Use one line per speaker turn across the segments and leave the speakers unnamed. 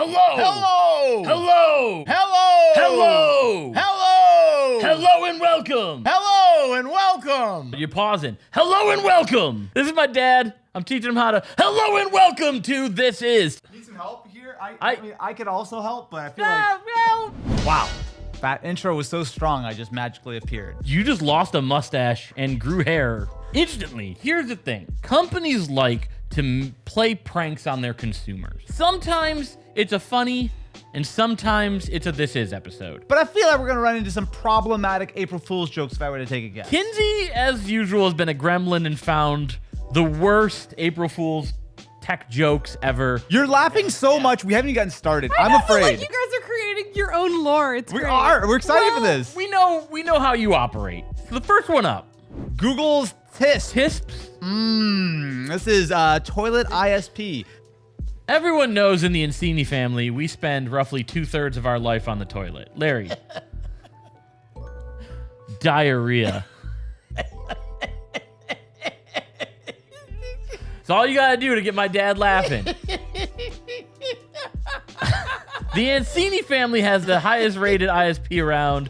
Hello.
Hello.
Hello.
Hello.
Hello.
Hello.
Hello and welcome.
Hello and welcome.
You're pausing. Hello and welcome. This is my dad. I'm teaching him how to. Hello and welcome to This Is.
Need some help here? I mean, I could also help, but I feel like...
Wow.
That intro was so strong, I just magically appeared.
You just lost a mustache and grew hair instantly. Here's the thing. Companies like to play pranks on their consumers. Sometimes it's a funny, and sometimes it's a This Is episode.
But I feel like we're gonna run into some problematic April Fool's jokes if I were to take a guess.
Kinsey, as usual, has been a gremlin and found the worst April Fool's tech jokes ever.
You're laughing so much, we haven't even gotten started. I'm
I
afraid.
feel like you guys are creating your own lore. It's
We
great.
are. We're excited for this.
We know how you operate. So the first one up.
Google's TISP.
TISPs.
This is Toilet ISP.
Everyone knows in the Encini family, we spend roughly 2/3 of our life on the toilet. Larry. Diarrhea. It's all you gotta do to get my dad laughing. The Encini family has the highest rated ISP around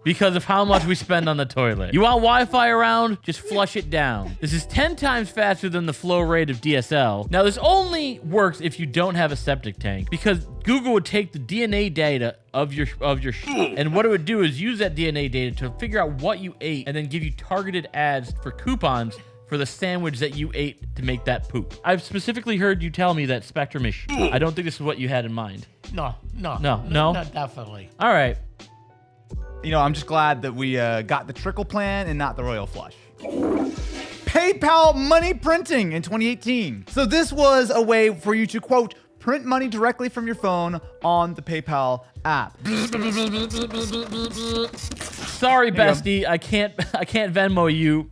because of how much we spend on the toilet. You want Wi-Fi around? Just flush it down. This is 10 times faster than the flow rate of DSL. Now, this only works if you don't have a septic tank, because Google would take the DNA data of your shit, and what it would do is use that DNA data to figure out what you ate and then give you targeted ads for coupons for the sandwich that you ate to make that poop. I've specifically heard you tell me that Spectrum is shit. I don't think this is what you had in mind.
No.
No?
Definitely.
All right.
You know, I'm just glad that we got the trickle plan and not the royal flush. PayPal money printing in 2018. So this was a way for you to, quote, print money directly from your phone on the PayPal app.
Sorry, bestie. I can't Venmo you.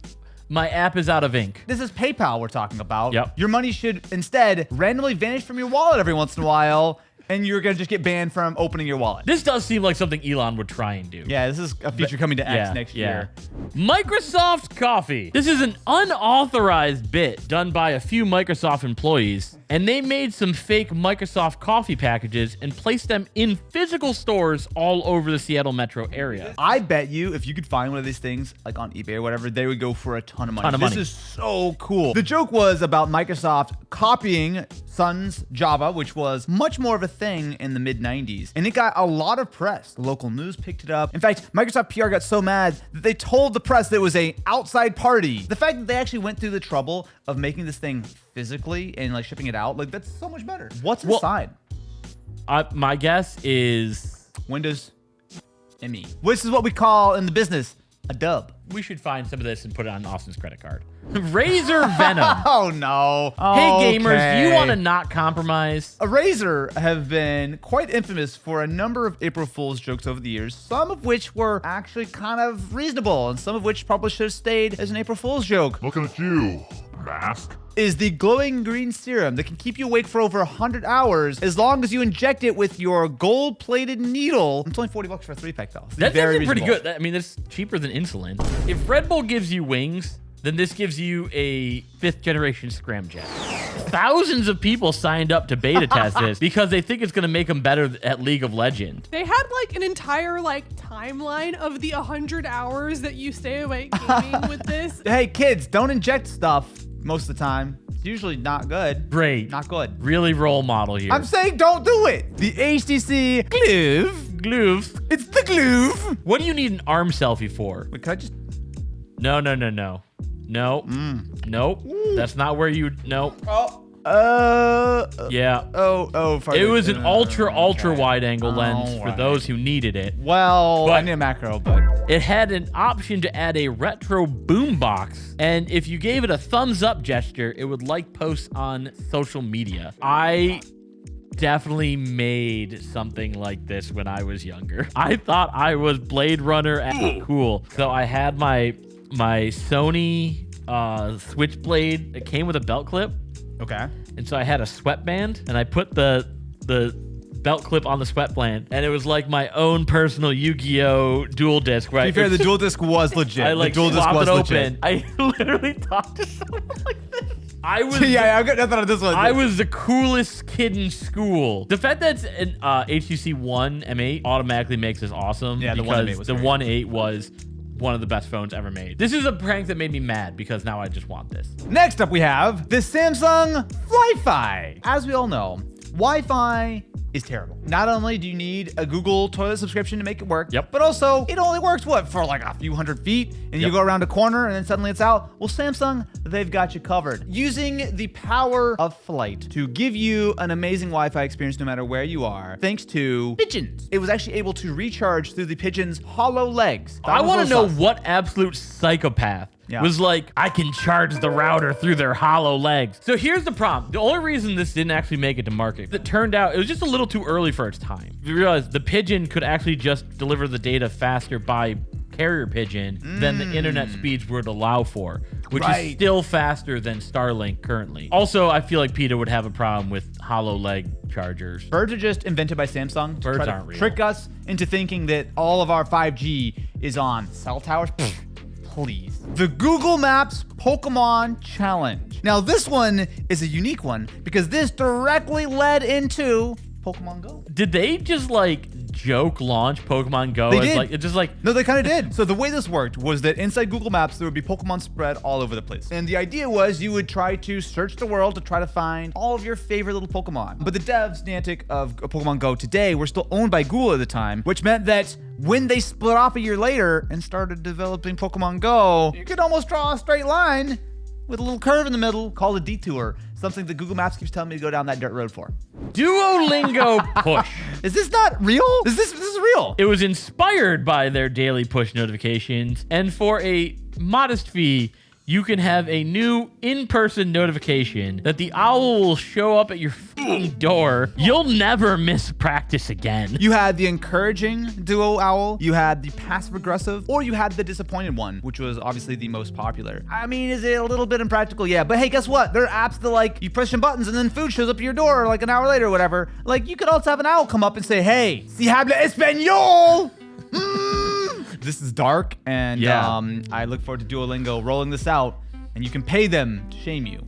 My app is out of ink.
This is PayPal we're talking about.
Yep.
Your money should instead randomly vanish from your wallet every once in a while, and you're gonna just get banned from opening your wallet.
This does seem like something Elon would try and do.
Yeah, this is a feature coming to X next year.
Microsoft Coffee. This is an unauthorized bit done by a few Microsoft employees, and they made some fake Microsoft coffee packages and placed them in physical stores all over the Seattle metro area.
I bet you if you could find one of these things, like on eBay or whatever, they would go for a ton of money.
Ton of money.
This is so cool. The joke was about Microsoft copying Sun's Java, which was much more of a thing in the mid-90s. And it got a lot of press. The local news picked it up. In fact, Microsoft PR got so mad that they told the press that it was an outside party. The fact that they actually went through the trouble of making this thing physically and like shipping it out, like that's so much better. What's inside?
My guess is
Windows ME. This is what we call in the business a dub.
we should find some of this and put it on Austin's credit card. Razor Venom.
Oh no.
Hey gamers,
Okay.
do you want to not compromise?
Razer have been quite infamous for a number of April Fool's jokes over the years, some of which were actually kind of reasonable, and some of which probably should have stayed as an April Fool's joke.
Looking at you, mask.
Is the glowing green serum that can keep you awake for over 100 hours as long as you inject it with your gold-plated needle. It's only $40 for a 3-pack though.
That's
Very
actually pretty
reasonable.
good. I mean, that's cheaper than insulin. If Red Bull gives you wings, then this gives you a 5th generation scramjet. Thousands of people signed up to beta test this because they think it's going to make them better at League of Legends.
They had like an entire like timeline of the 100 hours that you stay awake gaming with this.
Hey kids, don't inject stuff most of the time. It's usually not good.
Great.
Not good.
Really role model here.
I'm saying don't do it. The HTC Gluuv.
Gluuv.
It's the Gluuv.
What do you need an arm selfie for?
Wait, could I just...
No. Nope. That's not where you... Nope. Yeah. It was an ultra wide angle lens for those who needed it.
Well,
But-
I need a macro, but...
It had an option to add a retro boombox, and if you gave it a thumbs up gesture, it would like posts on social media. I definitely made something like this when I was younger. I thought I was Blade Runner and cool. So I had my Sony Switchblade. It came with a belt clip.
Okay.
And so I had a sweatband, and I put the belt clip on the sweatband, and it was like my own personal Yu-Gi-Oh! Dual disc. Right?
To be fair, the dual disc was legit.
I like
the dual disc
swapped
was
it
legit.
open. I literally talked to someone like this. I was
yeah, I've got nothing on this one.
I was the coolest kid in school. The fact that it's an HTC One M8 automatically makes this awesome.
Yeah, the
because
1 M8 was
the
great.
1.8 was one of the best phones ever made. This is a prank that made me mad because now I just want this.
Next up, we have the Samsung Wi-Fi. As we all know, Wi-Fi is terrible. Not only do you need a Google toilet subscription to make it work,
Yep.
but also it only works, what, for like a few hundred feet, and you
Yep.
go around a corner and then suddenly it's out. Well, Samsung, they've got you covered. Using the power of flight to give you an amazing Wi-Fi experience no matter where you are, thanks to Pigeons. It was actually able to recharge through the Pigeon's hollow legs.
I want to know
what.
what absolute psychopath
Yeah.
was like, I can charge the router through their hollow legs. So here's the problem. The only reason this didn't actually make it to market, it turned out it was just a little too early for its time. You realize the Pigeon could actually just deliver the data faster by carrier pigeon than the internet speeds would allow for, which is
Right.
still faster than Starlink currently. Also, I feel like PETA would have a problem with hollow leg chargers.
Birds are just invented by Samsung to
Birds
try to
aren't real.
trick us into thinking that all of our 5G is on cell towers. Pfft, please. The Google Maps Pokemon Challenge. Now, this one is a unique one because this directly led into Pokemon Go.
Did they just like joke launch Pokemon Go?
They
as
did.
Like, it's just like,
No, they kind of did. So the way this worked was that inside Google Maps, there would be Pokemon spread all over the place. And the idea was you would try to search the world to try to find all of your favorite little Pokemon. But the devs, Niantic, of Pokemon Go today were still owned by Google at the time, which meant that when they split off a year later and started developing Pokemon Go, you could almost draw a straight line with a little curve in the middle called a detour, something that Google Maps keeps telling me to go down that dirt road for.
Duolingo push.
Is this not real? This is real.
It was inspired by their daily push notifications, and for a modest fee, you can have a new in-person notification that the owl will show up at your fucking door. You'll never miss practice again.
You had the encouraging duo owl, you had the passive aggressive, or you had the disappointed one, which was obviously the most popular. I mean, is it a little bit impractical? Yeah, but hey, guess what? There are apps that like you push some buttons and then food shows up at your door like an hour later or whatever. Like you could also have an owl come up and say, hey, si habla español. This is dark, and
Yeah.
I look forward to Duolingo rolling this out, and you can pay them to shame you.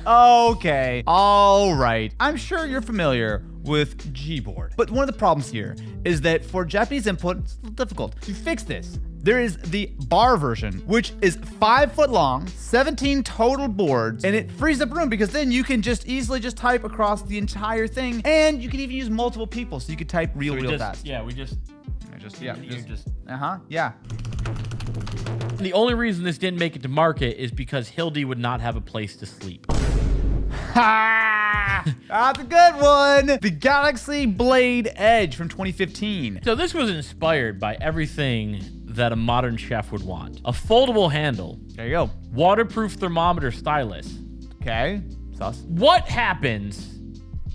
Okay, all right. I'm sure you're familiar with Gboard. But one of the problems here is that for Japanese input, it's a little difficult. To fix this, there is the bar version, which is 5 foot long, 17 total boards, and it frees up room because then you can just easily just type across the entire thing, and you can even use multiple people, so you could type real fast.
Yeah, we just
Yeah.
just.
Yeah.
The only reason this didn't make it to market is because Hildy would not have a place to sleep.
Ha! That's a good one. The Galaxy Blade Edge from 2015.
So this was inspired by everything that a modern chef would want. A foldable handle,
There you go.
waterproof thermometer stylus.
Okay. Sus.
What happens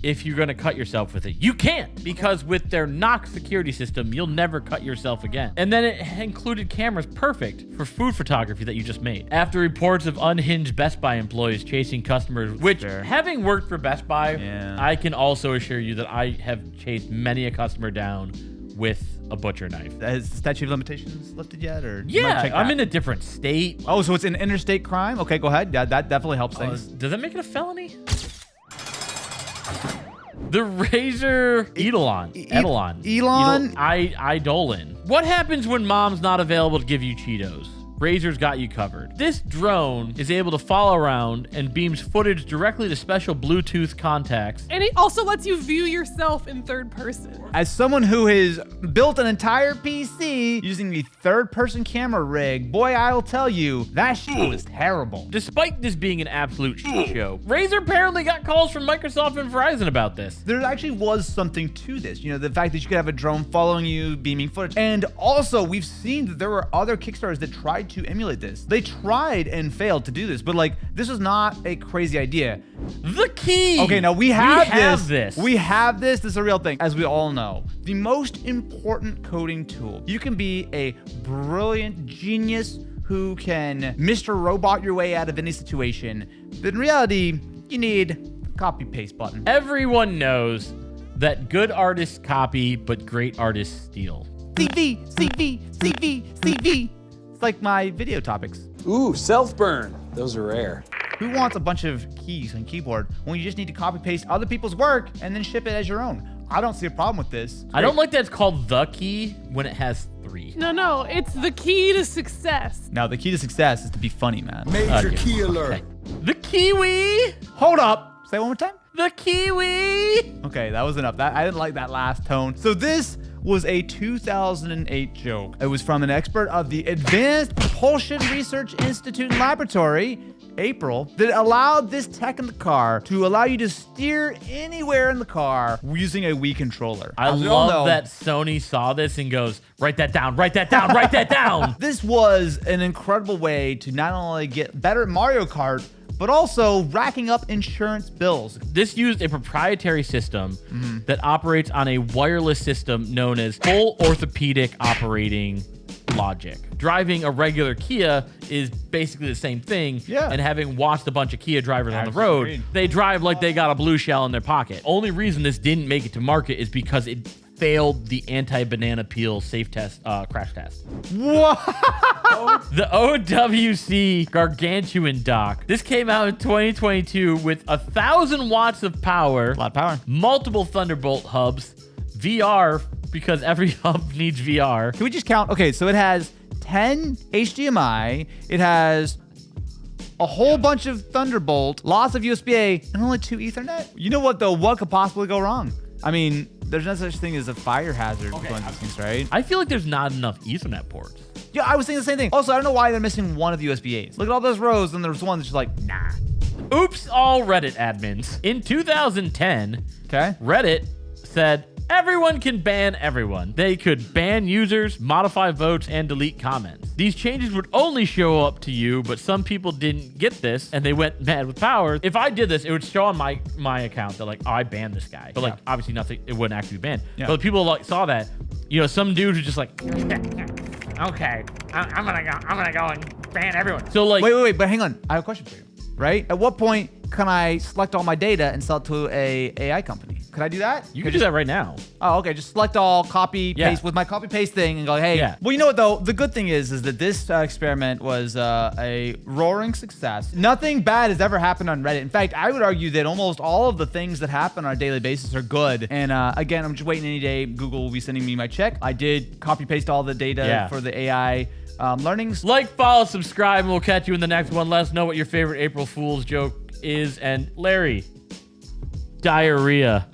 if you're gonna cut yourself with it? You can't, because with their knock security system, you'll never cut yourself again. And then it included cameras perfect for food photography that you just made. After reports of unhinged Best Buy employees chasing customers, which,
Fair.
having worked for Best Buy,
Yeah.
I can also assure you that I have chased many a customer down with a butcher knife.
Has the statute of limitations lifted yet, or
Yeah, I'm in a different state.
Oh, so it's an interstate crime? Okay, go ahead. Yeah, that definitely helps things.
Does that make it a felony? The Razer Eidolon.
Elon?
Eidolon. What happens when mom's not available to give you Cheetos? Razer's got you covered. This drone is able to follow around and beams footage directly to special Bluetooth contacts.
And it also lets you view yourself in third person.
As someone who has built an entire PC using the third-person camera rig, boy, I'll tell you, that shit was terrible.
Despite this being an absolute shit show, Razer apparently got calls from Microsoft and Verizon about this.
There actually was something to this. You know, the fact that you could have a drone following you, beaming footage. And also, we've seen that there were other Kickstarters that tried to emulate this. They tried and failed to do this, but like, this was not a crazy idea.
The Key!
Okay, now we have
this.
We have this. This is a real thing. As we all know, the most important coding tool. You can be a brilliant genius who can Mr. Robot your way out of any situation, but in reality, you need a copy-paste button.
Everyone knows that good artists copy, but great artists steal.
CV, CV, CV, CV. It's like my video topics.
Ooh, self-burn. Those are rare.
Who wants a bunch of keys and keyboard when you just need to copy paste other people's work and then ship it as your own? I don't see a problem with this.
I don't like that it's called the key when it has 3.
No, it's the key to success.
Now, the key to success is to be funny, man.
Major
Okay.
key alert.
The Kee Wii!
Hold up. Say it one more time.
The Kee Wii!
Okay, that was enough. I didn't like that last tone. So this was a 2008 joke. It was from an expert of the Advanced Propulsion Research Institute and Laboratory, April, that allowed this tech in the car to allow you to steer anywhere in the car using a Wii controller.
I
As we all
love
know,
that Sony saw this and goes, write that down, write that down, write that down.
this was an incredible way to not only get better at Mario Kart, but also racking up insurance bills.
This used a proprietary system that operates on a wireless system known as full orthopedic operating logic. Driving a regular Kia is basically the same thing.
Yeah.
And having watched a bunch of Kia drivers on the
Absolutely
road,
agreed.
they drive like they got a blue shell in their pocket. Only reason this didn't make it to market is because it failed the anti-banana peel safe test, crash test.
What?
The OWC Gargantuan dock. This came out in 2022 with 1,000 watts of power,
A lot of power.
multiple Thunderbolt hubs, VR, because every hub needs VR.
Can we just count? Okay, so it has 10 HDMI. It has a whole bunch of Thunderbolt, lots of USB-A, and only 2 Ethernet. You know what, though? What could possibly go wrong? I mean, there's no such thing as a fire hazard with one of these things, right?
I feel like there's not enough Ethernet ports.
Yeah, I was thinking the same thing. Also, I don't know why they're missing one of the USB-As. Look at all those rows, and there's one that's just like, nah.
Oops, all Reddit admins. In 2010,
Okay.
Reddit said everyone can ban everyone. They could ban users, modify votes, and delete comments. These changes would only show up to you, but some people didn't get this, and they went mad with power. If I did this, it would show on my account that like, oh, I banned this guy. But like, obviously nothing, it wouldn't actually be banned.
Yeah.
But people like saw that, you know, some dude who's just like, okay, I'm gonna go and ban everyone. So like,
Wait, but hang on. I have a question for you, right? At what point can I select all my data and sell it to a AI company? Could I do that?
you can do that right now.
Oh, okay. Just select all, copy,
Yeah.
paste with my copy paste thing, and go, hey.
Yeah.
Well, you know what though? The good thing is that this experiment was a roaring success. Nothing bad has ever happened on Reddit. In fact, I would argue that almost all of the things that happen on a daily basis are good. And again, I'm just waiting any day. Google will be sending me my check. I did copy paste all the data
Yeah.
for the AI learnings.
Like, follow, subscribe, and we'll catch you in the next one. Let us know what your favorite April Fool's joke is. And Larry, diarrhea.